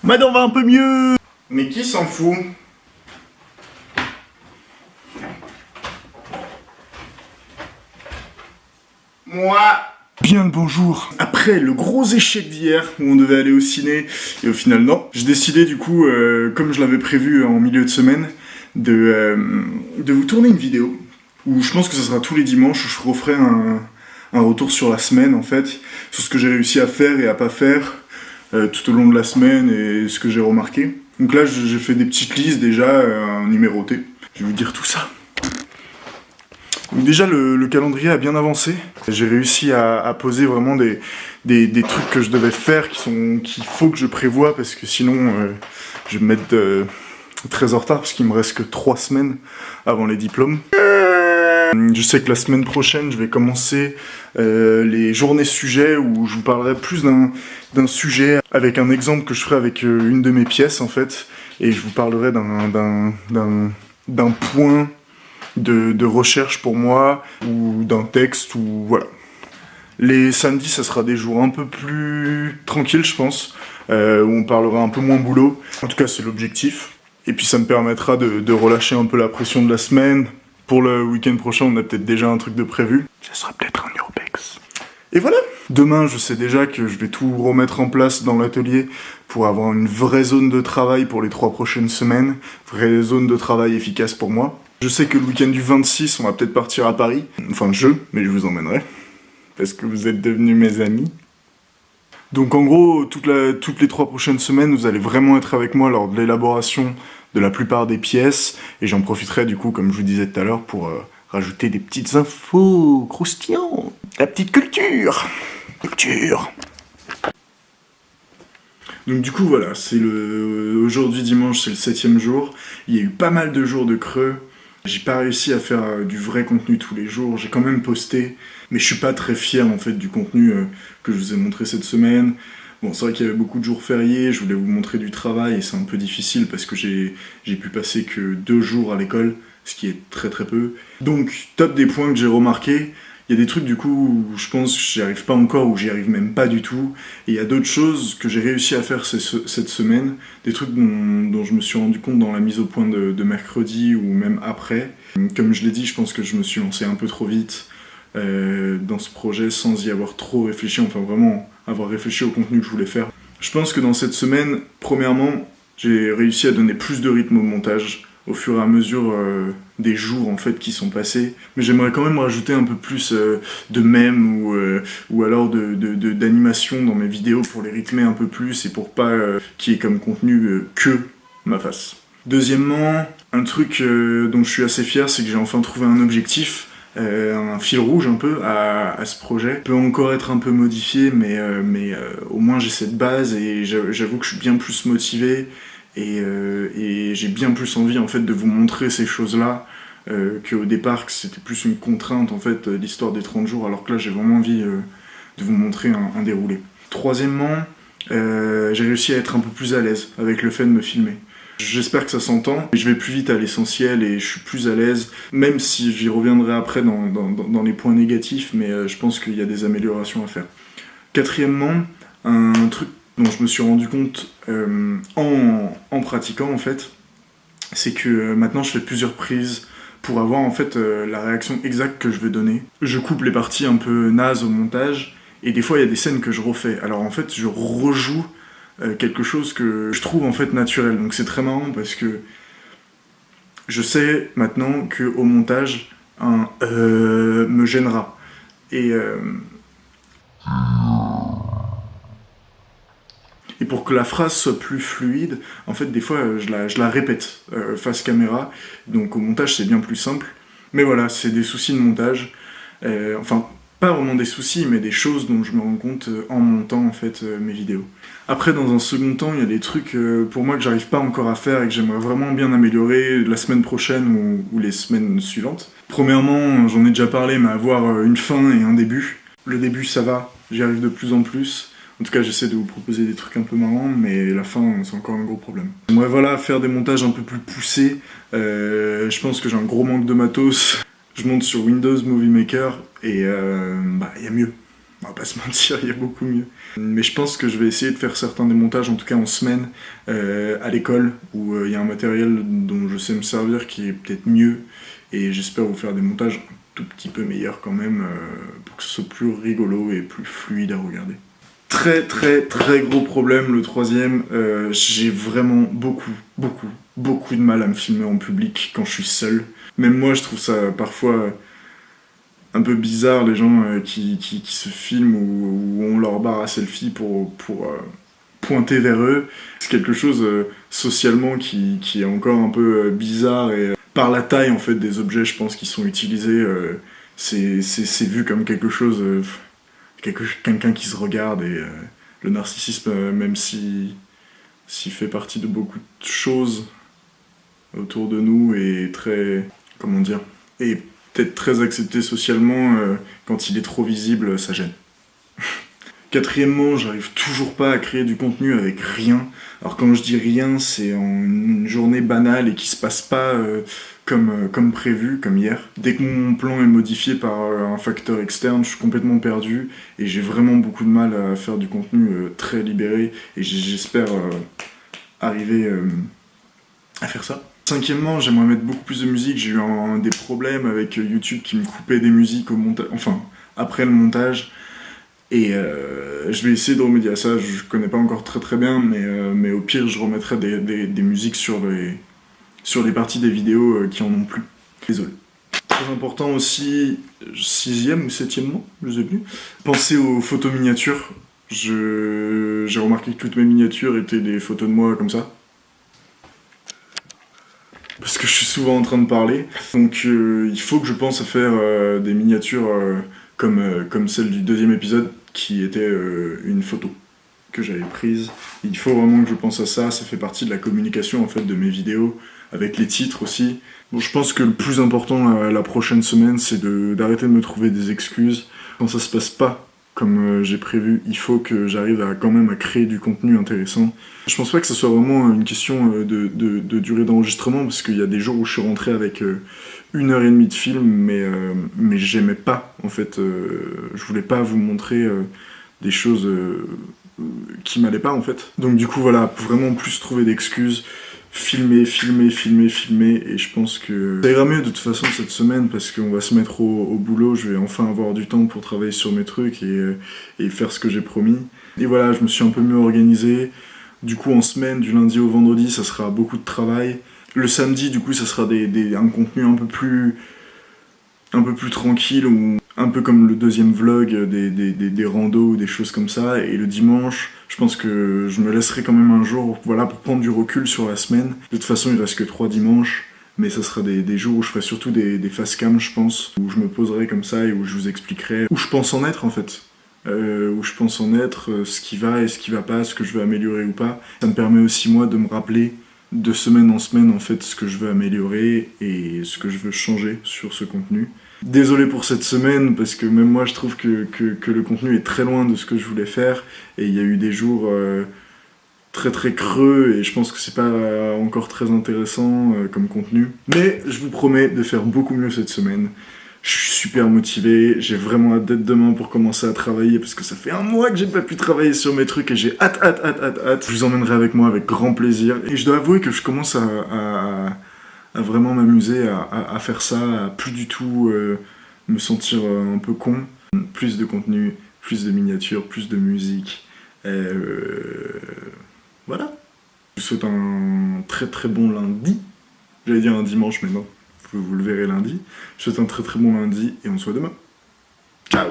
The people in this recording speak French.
Ma dent va un peu mieux. Mais qui s'en fout? Moi. Bien le bonjour. Après le gros échec d'hier, où on devait aller au ciné, et au final non, j'ai décidé du coup, comme je l'avais prévu en milieu de semaine, de vous tourner une vidéo, où je pense que ce sera tous les dimanches, où je referai un retour sur la semaine en fait, sur ce que j'ai réussi à faire et à pas faire, tout au long de la semaine, et ce que j'ai remarqué. Donc là j'ai fait des petites listes déjà, numérotées, je vais vous dire tout ça. Donc déjà le calendrier a bien avancé. J'ai réussi à poser vraiment des trucs que je devais faire qu'il faut que je prévoie parce que sinon je vais me mettre très en retard parce qu'il me reste que 3 semaines avant les diplômes. Je sais que la semaine prochaine je vais commencer les journées sujets où je vous parlerai plus d'un sujet avec un exemple que je ferai avec une de mes pièces en fait et je vous parlerai d'un point de recherche pour moi, ou d'un texte, ou voilà. Les samedis, ça sera des jours un peu plus tranquilles, je pense, où on parlera un peu moins boulot. En tout cas, c'est l'objectif. Et puis ça me permettra de relâcher un peu la pression de la semaine. Pour le week-end prochain, on a peut-être déjà un truc de prévu. Ça sera peut-être un urbex. Et voilà. Demain, je sais déjà que je vais tout remettre en place dans l'atelier pour avoir une vraie zone de travail pour les 3 prochaines semaines. Vraie zone de travail efficace pour moi. Je sais que le week-end du 26, on va peut-être partir à Paris. Enfin, mais je vous emmènerai. Parce que vous êtes devenus mes amis. Donc en gros, toutes les 3 prochaines semaines, vous allez vraiment être avec moi lors de l'élaboration de la plupart des pièces. Et j'en profiterai du coup, comme je vous disais tout à l'heure, pour rajouter des petites infos croustillantes. La petite culture. Culture. Donc du coup voilà, aujourd'hui dimanche, c'est le 7e jour. Il y a eu pas mal de jours de creux. J'ai pas réussi à faire du vrai contenu tous les jours, j'ai quand même posté, mais je suis pas très fier en fait du contenu que je vous ai montré cette semaine. Bon, c'est vrai qu'il y avait beaucoup de jours fériés, je voulais vous montrer du travail et c'est un peu difficile parce que j'ai pu passer que 2 jours à l'école, ce qui est très très peu. Donc, top des points que j'ai remarqués. Il y a des trucs du coup où je pense que j'y arrive pas encore, ou j'y arrive même pas du tout. Et il y a d'autres choses que j'ai réussi à faire cette semaine, des trucs dont je me suis rendu compte dans la mise au point de mercredi ou même après. Comme je l'ai dit, je pense que je me suis lancé un peu trop vite dans ce projet sans y avoir trop réfléchi, enfin vraiment avoir réfléchi au contenu que je voulais faire. Je pense que dans cette semaine, premièrement, j'ai réussi à donner plus de rythme au montage au fur et à mesure des jours en fait qui sont passés, mais j'aimerais quand même rajouter un peu plus de mèmes ou alors d'animation dans mes vidéos pour les rythmer un peu plus et pour pas qu'il y ait comme contenu que ma face. Deuxièmement, un truc dont je suis assez fier, c'est que j'ai enfin trouvé un objectif, un fil rouge un peu à ce projet. Il peut encore être un peu modifié, mais au moins j'ai cette base et j'avoue que je suis bien plus motivé. Et j'ai bien plus envie en fait de vous montrer ces choses-là qu'au départ que c'était plus une contrainte en fait l'histoire des 30 jours, alors que là j'ai vraiment envie de vous montrer un déroulé. Troisièmement, j'ai réussi à être un peu plus à l'aise avec le fait de me filmer. J'espère que ça s'entend, je vais plus vite à l'essentiel et je suis plus à l'aise, même si j'y reviendrai après dans les points négatifs, mais je pense qu'il y a des améliorations à faire. Quatrièmement, un truc dont je me suis rendu compte en pratiquant en fait, c'est que maintenant je fais plusieurs prises pour avoir en fait la réaction exacte que je veux donner. Je coupe les parties un peu nazes au montage et des fois il y a des scènes que je refais. Alors en fait je rejoue quelque chose que je trouve en fait naturel. Donc c'est très marrant parce que je sais maintenant que au montage un me gênera et pour que la phrase soit plus fluide, en fait, des fois, je la répète face caméra. Donc au montage, c'est bien plus simple. Mais voilà, c'est des soucis de montage. Enfin, pas vraiment des soucis, mais des choses dont je me rends compte en montant, en fait, mes vidéos. Après, dans un second temps, il y a des trucs pour moi que j'arrive pas encore à faire et que j'aimerais vraiment bien améliorer la semaine prochaine ou les semaines suivantes. Premièrement, j'en ai déjà parlé, mais avoir une fin et un début. Le début, ça va, j'y arrive de plus en plus. En tout cas, j'essaie de vous proposer des trucs un peu marrants, mais la fin, c'est encore un gros problème. J'aimerais voilà, faire des montages un peu plus poussés. Je pense que j'ai un gros manque de matos. Je monte sur Windows Movie Maker et y a mieux. On va pas se mentir, il y a beaucoup mieux. Mais je pense que je vais essayer de faire certains des montages, en tout cas en semaine, à l'école, où il y a un matériel dont je sais me servir qui est peut-être mieux, et j'espère vous faire des montages un tout petit peu meilleurs quand même, pour que ce soit plus rigolo et plus fluide à regarder. Très très très gros problème, le troisième, j'ai vraiment beaucoup de mal à me filmer en public quand je suis seul. Même moi je trouve ça parfois un peu bizarre, les gens qui se filment ou on leur barre à selfie pour pointer vers eux. C'est quelque chose socialement qui est encore un peu bizarre, et par la taille en fait des objets je pense qui sont utilisés, c'est vu comme quelque chose, quelqu'un qui se regarde, et le narcissisme, même s'il fait partie de beaucoup de choses autour de nous, est très, comment dire, et peut-être très accepté socialement, quand il est trop visible, ça gêne. Quatrièmement, j'arrive toujours pas à créer du contenu avec rien. Alors quand je dis rien, c'est en une journée banale et qui se passe pas comme prévu, comme hier. Dès que mon plan est modifié par un facteur externe, je suis complètement perdu et j'ai vraiment beaucoup de mal à faire du contenu très libéré, et j'espère arriver à faire ça. Cinquièmement, j'aimerais mettre beaucoup plus de musique. J'ai eu des problèmes avec YouTube qui me coupait des musiques au montage, enfin après le montage. Et je vais essayer de remédier à ça. Je connais pas encore très bien, mais au pire je remettrai des musiques sur les parties des vidéos qui en ont plus. Désolé. Très important aussi, sixième ou septièmement, je sais plus, pensez aux photos miniatures. J'ai remarqué que toutes mes miniatures étaient des photos de moi comme ça. Parce que je suis souvent en train de parler. Donc il faut que je pense à faire des miniatures comme celle du deuxième épisode, qui était une photo que j'avais prise. Il faut vraiment que je pense à ça, ça fait partie de la communication en fait de mes vidéos, avec les titres aussi. Bon, je pense que le plus important la prochaine semaine, c'est d'arrêter de me trouver des excuses. Quand ça se passe pas comme j'ai prévu, il faut que j'arrive quand même à créer du contenu intéressant. Je pense pas que ce soit vraiment une question de durée d'enregistrement, parce qu'il y a des jours où je suis rentré avec 1h30 de film, mais j'aimais pas, en fait. Je voulais pas vous montrer des choses qui m'allaient pas, en fait. Donc du coup, voilà, vraiment plus trouver d'excuses. Filmer, et je pense que ça ira mieux de toute façon cette semaine, parce qu'on va se mettre au boulot, je vais enfin avoir du temps pour travailler sur mes trucs et faire ce que j'ai promis. Et voilà, je me suis un peu mieux organisé. Du coup, en semaine, du lundi au vendredi, ça sera beaucoup de travail. Le samedi, du coup, ça sera un contenu un peu plus tranquille, ou un peu comme le deuxième vlog, des randos ou des choses comme ça. Et le dimanche, je pense que je me laisserai quand même un jour, voilà, pour prendre du recul sur la semaine. De toute façon, il reste que 3 dimanches, mais ça sera des jours où je ferai surtout des face cam, je pense, où je me poserai comme ça et où je vous expliquerai où je pense en être, en fait. Où je pense en être, ce qui va et ce qui va pas, ce que je veux améliorer ou pas. Ça me permet aussi, moi, de me rappeler de semaine en semaine, en fait, ce que je veux améliorer et ce que je veux changer sur ce contenu. Désolé pour cette semaine, parce que même moi je trouve que le contenu est très loin de ce que je voulais faire, et il y a eu des jours très très creux, et je pense que c'est pas encore très intéressant comme contenu. Mais je vous promets de faire beaucoup mieux cette semaine. Je suis super motivé, j'ai vraiment hâte d'être demain pour commencer à travailler, parce que ça fait 1 mois que j'ai pas pu travailler sur mes trucs, et j'ai hâte. Je vous emmènerai avec moi avec grand plaisir, et je dois avouer que je commence à vraiment m'amuser à faire ça, à plus du tout me sentir un peu con. Plus de contenu, plus de miniatures, plus de musique. Voilà. Je vous souhaite un très très bon lundi. J'allais dire un dimanche, mais non, vous le verrez lundi. Je vous souhaite un très très bon lundi, et on se voit demain. Ciao!